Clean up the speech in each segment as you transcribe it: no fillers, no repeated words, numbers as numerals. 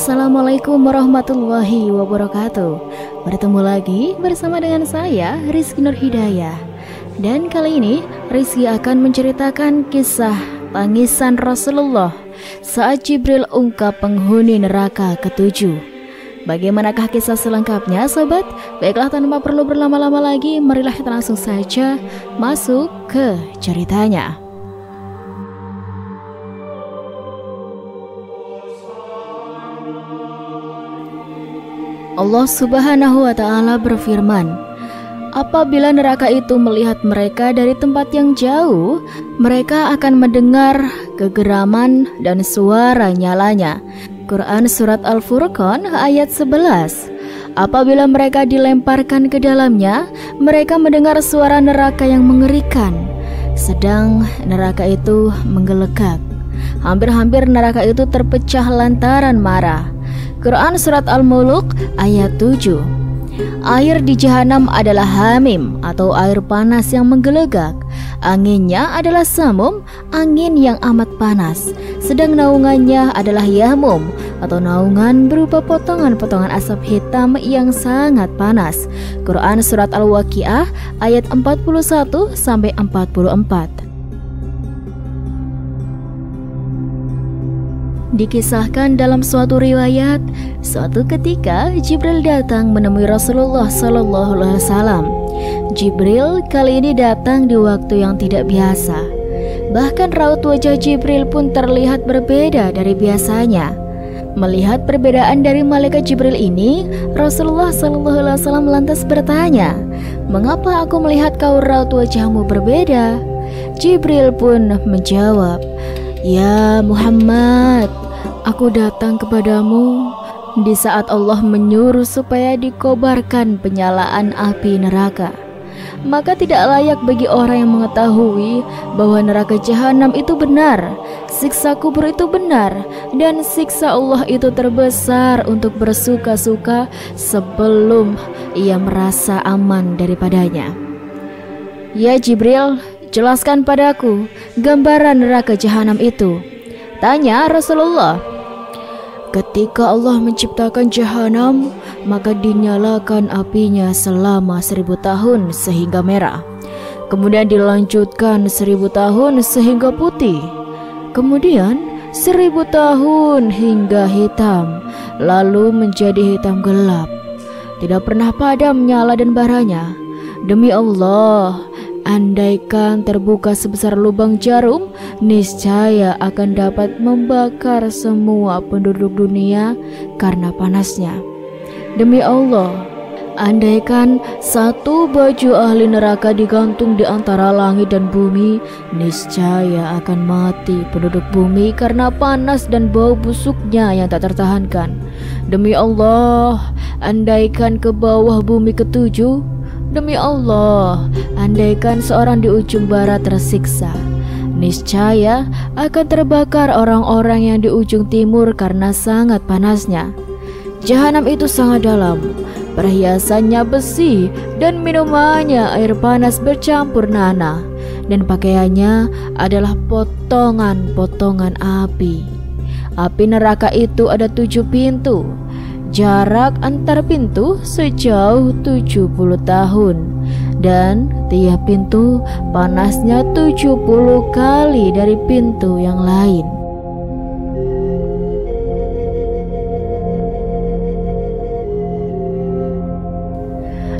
Assalamualaikum warahmatullahi wabarakatuh. Bertemu lagi bersama dengan saya Rizky Nur Hidayah. Dan kali ini Rizky akan menceritakan kisah tangisan Rasulullah saat Jibril ungkap penghuni neraka ketujuh. Bagaimanakah kisah selengkapnya sobat? Baiklah, tanpa perlu berlama-lama lagi, marilah kita langsung saja masuk ke ceritanya. Allah Subhanahu wa Ta'ala berfirman, apabila neraka itu melihat mereka dari tempat yang jauh, mereka akan mendengar kegeraman dan suara nyalanya. Quran Surat Al-Furqan ayat 11. Apabila mereka dilemparkan ke dalamnya, mereka mendengar suara neraka yang mengerikan. Sedang neraka itu menggelegak. Hampir-hampir neraka itu terpecah lantaran marah. Quran Surat Al-Muluk ayat 7. Air di Jahanam adalah hamim atau air panas yang menggelegak. Anginnya adalah samum, angin yang amat panas. Sedang naungannya adalah yamum atau naungan berupa potongan-potongan asap hitam yang sangat panas. Quran Surat Al-Waqiah ayat 41-44. Dikisahkan dalam suatu riwayat, suatu ketika Jibril datang menemui Rasulullah SAW. Jibril kali ini datang di waktu yang tidak biasa. Bahkan raut wajah Jibril pun terlihat berbeda dari biasanya. Melihat perbedaan dari malaikat Jibril ini, Rasulullah SAW lantas bertanya, "Mengapa aku melihat kau raut wajahmu berbeda?" Jibril pun menjawab, "Ya Muhammad, aku datang kepadamu di saat Allah menyuruh supaya dikobarkan penyalaan api neraka. Maka tidak layak bagi orang yang mengetahui bahwa neraka Jahanam itu benar, siksa kubur itu benar, dan siksa Allah itu terbesar untuk bersuka-suka sebelum ia merasa aman daripadanya. Ya Jibril, jelaskan padaku gambaran neraka Jahanam itu," tanya Rasulullah. "Ketika Allah menciptakan Jahanam, maka dinyalakan apinya selama 1000 tahun sehingga merah. Kemudian dilanjutkan 1000 tahun sehingga putih. Kemudian 1000 tahun hingga hitam, lalu menjadi hitam gelap. Tidak pernah padam nyala dan baranya. Demi Allah, andaikan terbuka sebesar lubang jarum, niscaya akan dapat membakar semua penduduk dunia karena panasnya. Demi Allah, andaikan satu baju ahli neraka digantung di antara langit dan bumi, niscaya akan mati penduduk bumi karena panas dan bau busuknya yang tak tertahankan. Demi Allah, andaikan ke bawah bumi ketujuh, demi Allah, andaikan seorang di ujung barat tersiksa, niscaya akan terbakar orang-orang yang di ujung timur karena sangat panasnya. Jahanam itu sangat dalam, perhiasannya besi dan minumannya air panas bercampur nanah, dan pakaiannya adalah potongan-potongan api. Api neraka itu ada 7 pintu. Jarak antar pintu sejauh 70 tahun, dan tiap pintu panasnya 70 kali dari pintu yang lain.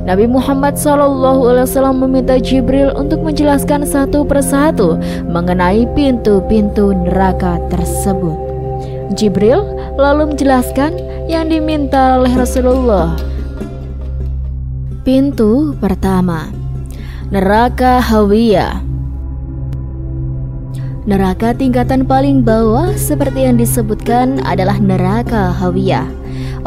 Nabi Muhammad SAW meminta Jibril untuk menjelaskan satu persatu mengenai pintu-pintu neraka tersebut. Jibril lalu menjelaskan yang diminta oleh Rasulullah. Pintu pertama, neraka Hawiyah. Neraka tingkatan paling bawah seperti yang disebutkan adalah neraka Hawiyah.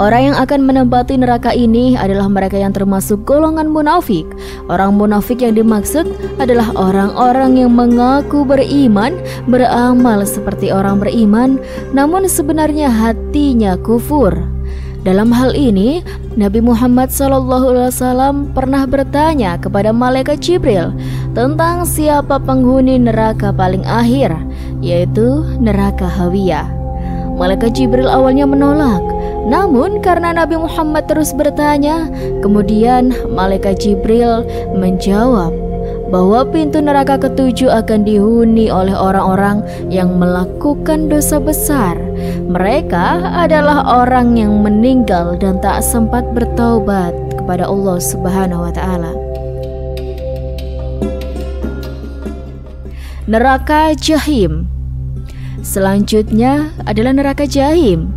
Orang yang akan menempati neraka ini adalah mereka yang termasuk golongan munafik. Orang munafik yang dimaksud adalah orang-orang yang mengaku beriman, beramal seperti orang beriman, namun sebenarnya hatinya kufur. Dalam hal ini, Nabi Muhammad SAW pernah bertanya kepada malaikat Jibril tentang siapa penghuni neraka paling akhir, yaitu neraka Hawiyah. Malaikat Jibril awalnya menolak. Namun karena Nabi Muhammad terus bertanya, kemudian malaikat Jibril menjawab bahwa pintu neraka ketujuh akan dihuni oleh orang-orang yang melakukan dosa besar. Mereka adalah orang yang meninggal dan tak sempat bertaubat kepada Allah Subhanahu wa taala. Neraka Jahim. Selanjutnya adalah neraka Jahim,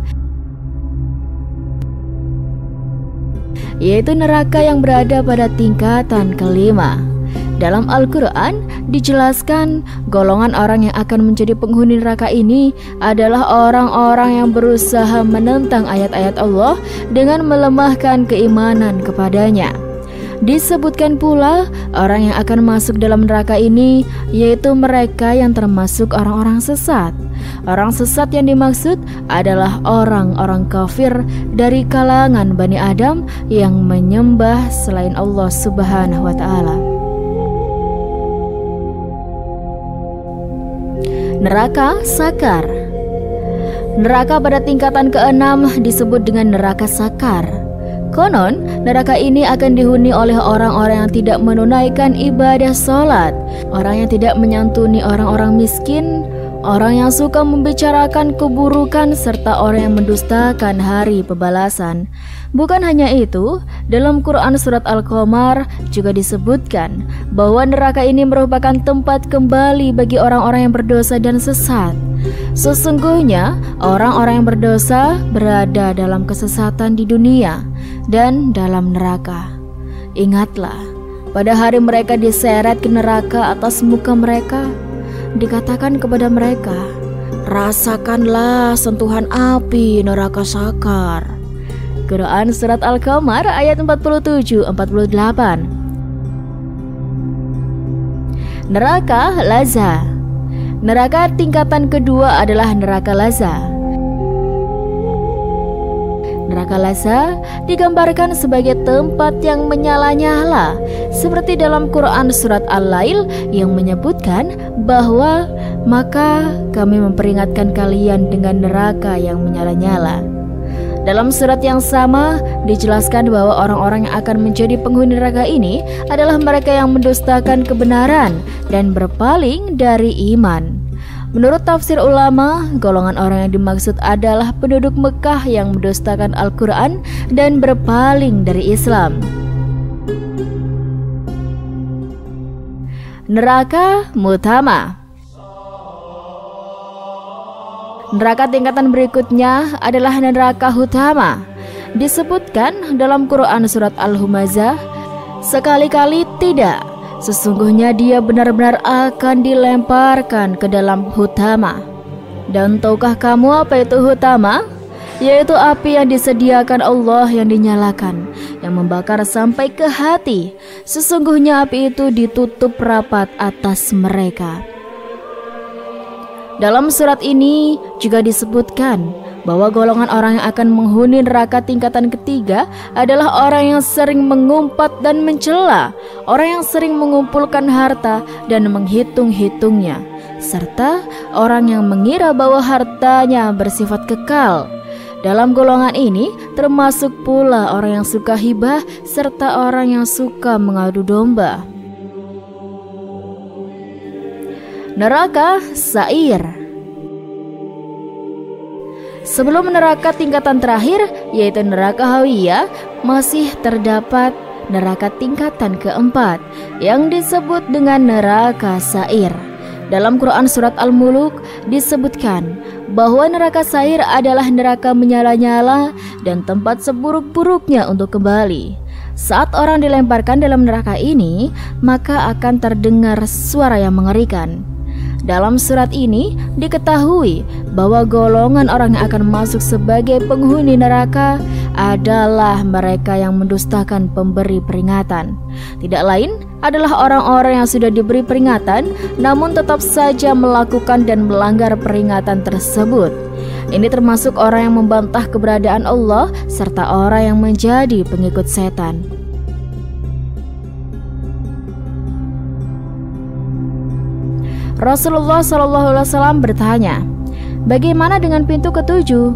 yaitu neraka yang berada pada tingkatan kelima. Dalam Al-Quran dijelaskan golongan orang yang akan menjadi penghuni neraka ini adalah orang-orang yang berusaha menentang ayat-ayat Allah dengan melemahkan keimanan kepadanya. Disebutkan pula orang yang akan masuk dalam neraka ini yaitu mereka yang termasuk orang-orang sesat. Orang sesat yang dimaksud adalah orang-orang kafir dari kalangan Bani Adam yang menyembah selain Allah Subhanahu wa taala. Neraka Sakar. Neraka pada tingkatan ke-6 disebut dengan neraka Sakar. Konon, neraka ini akan dihuni oleh orang-orang yang tidak menunaikan ibadah sholat, orang yang tidak menyantuni orang-orang miskin, orang yang suka membicarakan keburukan, serta orang yang mendustakan hari pembalasan. Bukan hanya itu, dalam Quran Surat Al-Qamar juga disebutkan bahwa neraka ini merupakan tempat kembali bagi orang-orang yang berdosa dan sesat. Sesungguhnya, orang-orang yang berdosa berada dalam kesesatan di dunia dan dalam neraka. Ingatlah, pada hari mereka diseret ke neraka atas muka mereka, dikatakan kepada mereka, rasakanlah sentuhan api neraka Sakar. Quran Surat Al-Qamar ayat 47-48. Neraka Lazza. Neraka tingkatan kedua adalah neraka Lazza. Neraka Lazza digambarkan sebagai tempat yang menyala-nyala, seperti dalam Quran Surat Al-Lail yang menyebutkan bahwa maka kami memperingatkan kalian dengan neraka yang menyala-nyala. Dalam surat yang sama dijelaskan bahwa orang-orang yang akan menjadi penghuni neraka ini adalah mereka yang mendustakan kebenaran dan berpaling dari iman. Menurut tafsir ulama, golongan orang yang dimaksud adalah penduduk Mekah yang mendustakan Al-Quran dan berpaling dari Islam. Neraka Mutama. Neraka tingkatan berikutnya adalah neraka Hutama. Disebutkan dalam Quran Surat Al-Humazah, sekali-kali tidak, sesungguhnya dia benar-benar akan dilemparkan ke dalam Hutama. Dan tahukah kamu apa itu Hutama? Yaitu api yang disediakan Allah yang dinyalakan, yang membakar sampai ke hati. Sesungguhnya api itu ditutup rapat atas mereka. Dalam surat ini juga disebutkan bahwa golongan orang yang akan menghuni neraka tingkatan ketiga adalah orang yang sering mengumpat dan mencela, orang yang sering mengumpulkan harta dan menghitung-hitungnya, serta orang yang mengira bahwa hartanya bersifat kekal. Dalam golongan ini termasuk pula orang yang suka hibah serta orang yang suka mengadu domba. Neraka Sa'ir. Sebelum neraka tingkatan terakhir yaitu neraka Hawiyah, masih terdapat neraka tingkatan keempat yang disebut dengan neraka Sa'ir. Dalam Quran Surat Al-Muluk disebutkan bahwa neraka Sa'ir adalah neraka menyala-nyala dan tempat seburuk-buruknya untuk kembali. Saat orang dilemparkan dalam neraka ini, maka akan terdengar suara yang mengerikan. Dalam surat ini diketahui bahwa golongan orang yang akan masuk sebagai penghuni neraka adalah mereka yang mendustakan pemberi peringatan. Tidak lain adalah orang-orang yang sudah diberi peringatan namun tetap saja melakukan dan melanggar peringatan tersebut. Ini termasuk orang yang membantah keberadaan Allah serta orang yang menjadi pengikut setan. Rasulullah SAW bertanya, bagaimana dengan pintu ketujuh?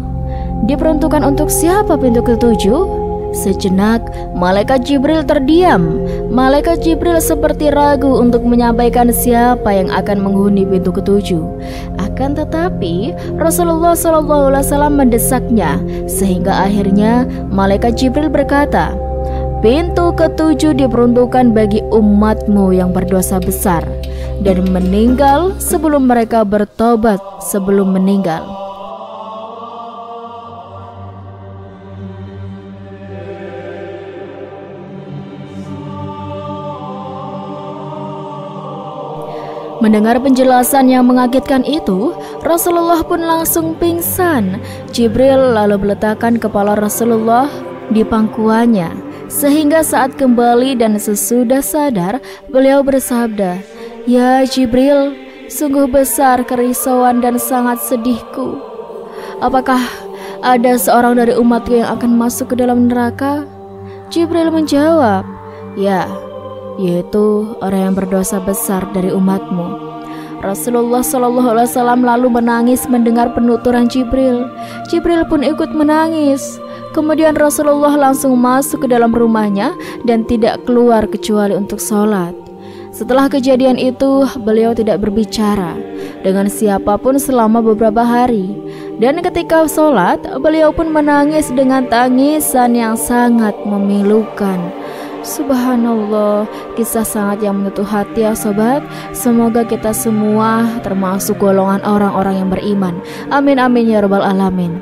Diperuntukkan untuk siapa pintu ketujuh? Sejenak, malaikat Jibril terdiam. Malaikat Jibril seperti ragu untuk menyampaikan siapa yang akan menghuni pintu ketujuh. Akan tetapi, Rasulullah SAW mendesaknya, sehingga akhirnya malaikat Jibril berkata, "Pintu ketujuh diperuntukkan bagi umatmu yang berdosa besar dan meninggal sebelum mereka bertobat sebelum meninggal." Mendengar penjelasan yang mengagetkan itu, Rasulullah pun langsung pingsan. Jibril lalu meletakkan kepala Rasulullah di pangkuannya, sehingga saat kembali dan sesudah sadar, beliau bersabda, "Ya Jibril, sungguh besar kerisauan dan sangat sedihku. Apakah ada seorang dari umatku yang akan masuk ke dalam neraka?" Jibril menjawab, "Ya, yaitu orang yang berdosa besar dari umatmu." Rasulullah SAW lalu menangis mendengar penuturan Jibril. Jibril pun ikut menangis. Kemudian Rasulullah langsung masuk ke dalam rumahnya dan tidak keluar kecuali untuk sholat. Setelah kejadian itu, beliau tidak berbicara dengan siapapun selama beberapa hari. Dan ketika sholat, beliau pun menangis dengan tangisan yang sangat memilukan. Subhanallah, kisah sangat yang menyentuh hati ya sobat. Semoga kita semua termasuk golongan orang-orang yang beriman. Amin amin ya rabbal alamin.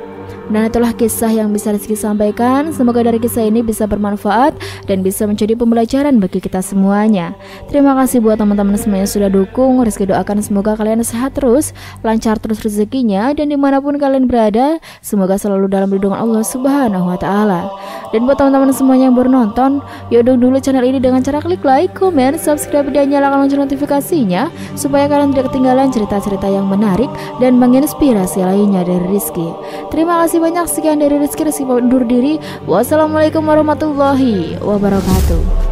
Dan itulah kisah yang bisa Rizky sampaikan. Semoga dari kisah ini bisa bermanfaat dan bisa menjadi pembelajaran bagi kita semuanya. Terima kasih buat teman-teman semuanya yang sudah dukung. Rizky doakan semoga kalian sehat terus, lancar terus rezekinya, dan dimanapun kalian berada, semoga selalu dalam lindungan Allah Subhanahu wa Ta'ala. Dan buat teman-teman semuanya yang baru nonton, yuk dukung dulu channel ini dengan cara klik like, komen, subscribe, dan nyalakan lonceng notifikasinya, supaya kalian tidak ketinggalan cerita-cerita yang menarik dan menginspirasi lainnya dari Rizky. Terima kasih banyak. Sekian dari Rizky undur diri. Wassalamualaikum warahmatullahi wabarakatuh.